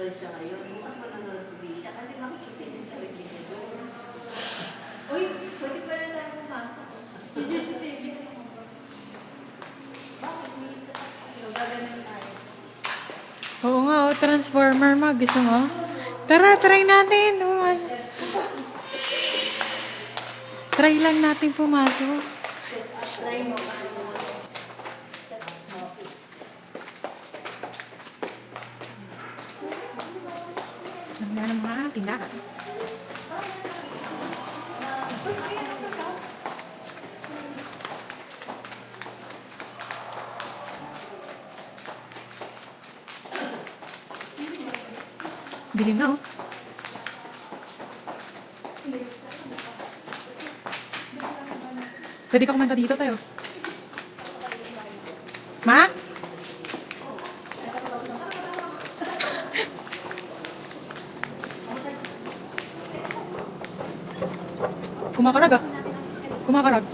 nanonood siya ngayon. Bukas manonood ulit siya kasi makikita niya sa sarili niya doon. Uy, pwede pa rin tayo pumasok. Yung CCTV. Bakit may So, gaganin tayo. Oo nga, oh, Transformer mag. Gusto mo? Tara, try natin. Oh, try lang natin pumasok. Try mo. Nagla ng mga tindahan. Dilim na, oh. Pwede ka kumanta dito tayo. Ma? Kumakarag ah. Kumakarag.